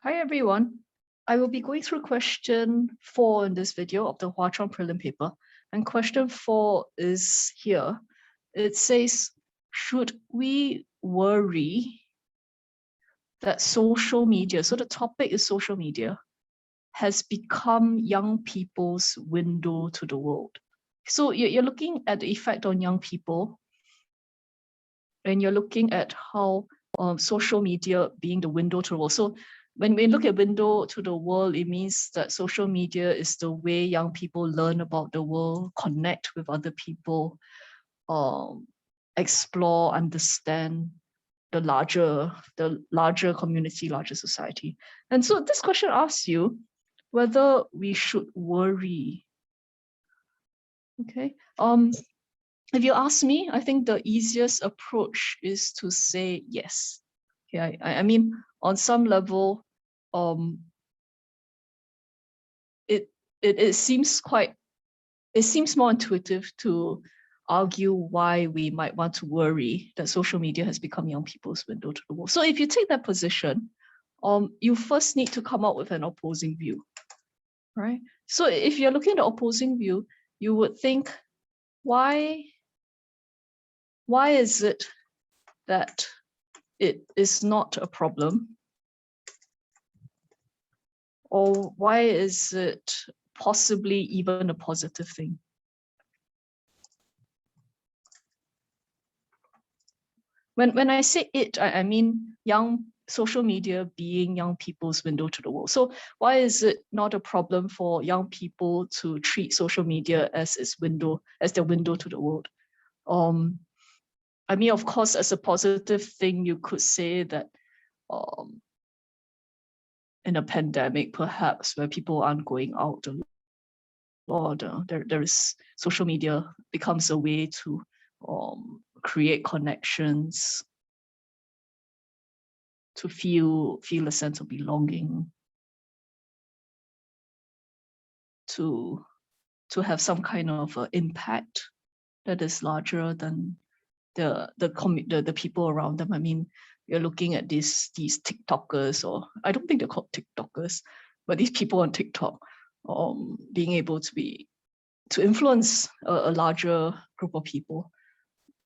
Hi everyone. I will be going through question 4 in this video of the Hwa Chong prelim paper. And question 4 is here. It says, should we worry that social media, so the topic is social media, has become young people's window to the world? So you're looking at the effect on young people, and you're looking at how social media being the window to the world. So when we look at window to the world, it means that social media is the way young people learn about the world, connect with other people, explore, understand the larger community, larger society. And so this question asks you whether we should worry. Okay. If you ask me, I think the easiest approach is to say yes. Okay, I mean, on some level, it seems more intuitive to argue why we might want to worry that social media has become young people's window to the world. So if you take that position, you first need to come up with an opposing view, right? So if you're looking at the opposing view, you would think, why is it that it is not a problem? Or why is it possibly even a positive thing? When I say it, I mean social media being young people's window to the world. So why is it not a problem for young people to treat social media as their window to the world? I mean, of course, as a positive thing, you could say that in a pandemic, perhaps where people aren't going out a lot, there is social media becomes a way to create connections, to feel a sense of belonging, to have some kind of impact that is larger than the people around them. I mean, you're looking at these TikTokers, or I don't think they're called TikTokers, but these people on TikTok, being able to influence a larger group of people.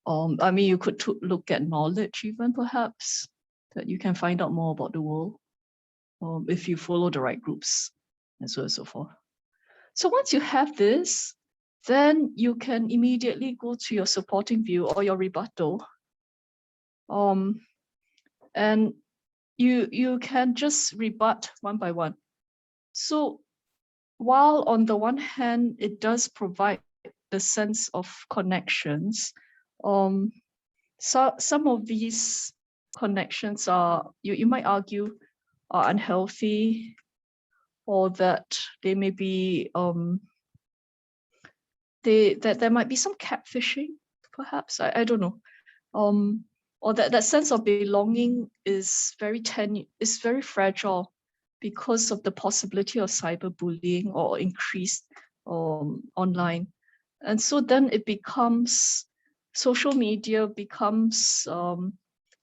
I mean, you could look at knowledge even, perhaps, that you can find out more about the world if you follow the right groups, and so on and so forth. So once you have this, then you can immediately go to your supporting view or your rebuttal. And you can just rebut one by one. So while on the one hand, it does provide the sense of connections, so some of these connections are, you might argue, are unhealthy, or that they may be that there might be some catfishing, perhaps. I don't know. Or that sense of belonging is very fragile because of the possibility of cyberbullying or increased online. And so then it becomes, social media becomes,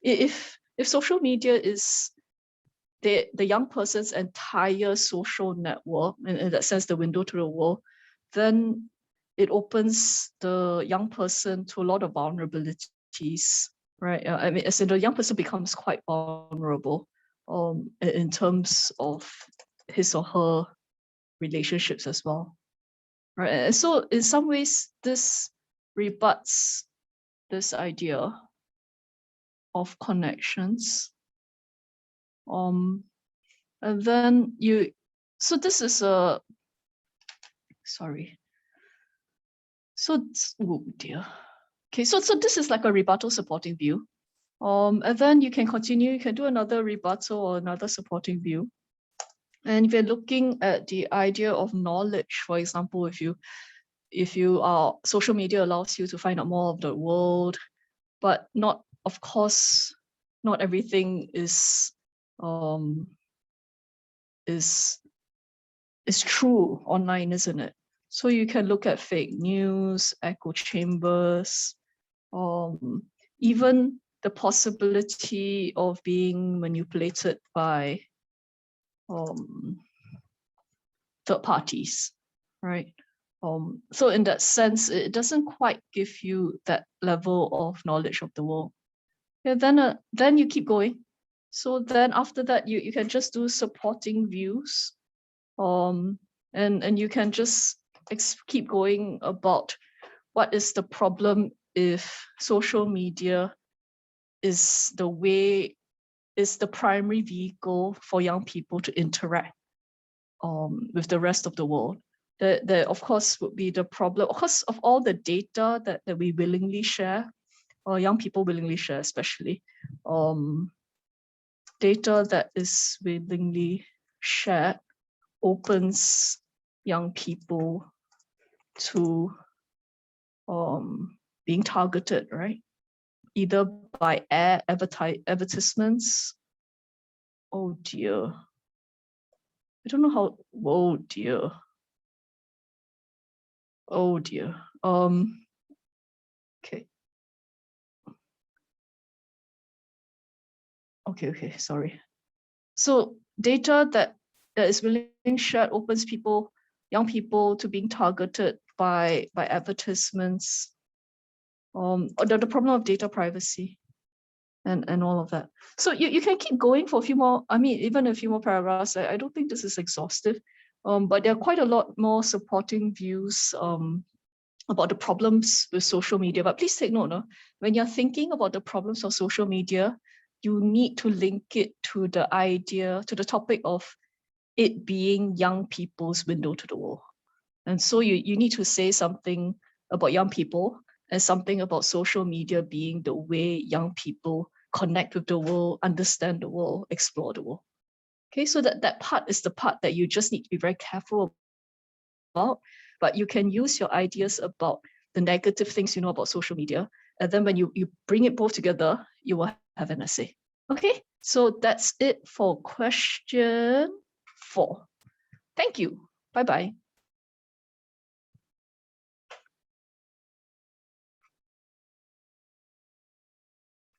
if social media is the young person's entire social network, in that sense, the window to the world, then it opens the young person to a lot of vulnerabilities, right? I mean, as in, the young person becomes quite vulnerable in terms of his or her relationships as well, right? And so in some ways, this rebuts this idea of connections. And then so this is a, sorry. So, oh dear. Okay, so this is like a rebuttal supporting view. And then you can continue, you can do another rebuttal or another supporting view. And if you're looking at the idea of knowledge, for example, if you are, social media allows you to find out more of the world, but of course, not everything is true online, isn't it? So you can look at fake news, echo chambers, even the possibility of being manipulated by third parties, right? So in that sense, it doesn't quite give you that level of knowledge of the world. Yeah, then you keep going. So then after that, you can just do supporting views, and you can just keep going about what is the problem if social media is the primary vehicle for young people to interact with the rest of the world. There of course would be the problem, of course, of all the data that we willingly share, or young people willingly share, especially data that is willingly shared opens young people to being targeted, right? Either by advertisements. Oh dear. I don't know how, oh dear. Oh dear. Okay. Okay, sorry. So data that is being shared opens young people to being targeted by advertisements. The problem of data privacy and all of that. So you can keep going for a few more, I mean, even a few more paragraphs. I don't think this is exhaustive, but there are quite a lot more supporting views about the problems with social media. But please take note, when you're thinking about the problems of social media, you need to link it to the idea, to the topic of it being young people's window to the world. And so you need to say something about young people and something about social media being the way young people connect with the world, understand the world, explore the world. Okay, so that part is the part that you just need to be very careful about, but you can use your ideas about the negative things you know about social media. And then when you bring it both together, you will have an essay. Okay, so that's it for question 4. Thank you. Bye-bye.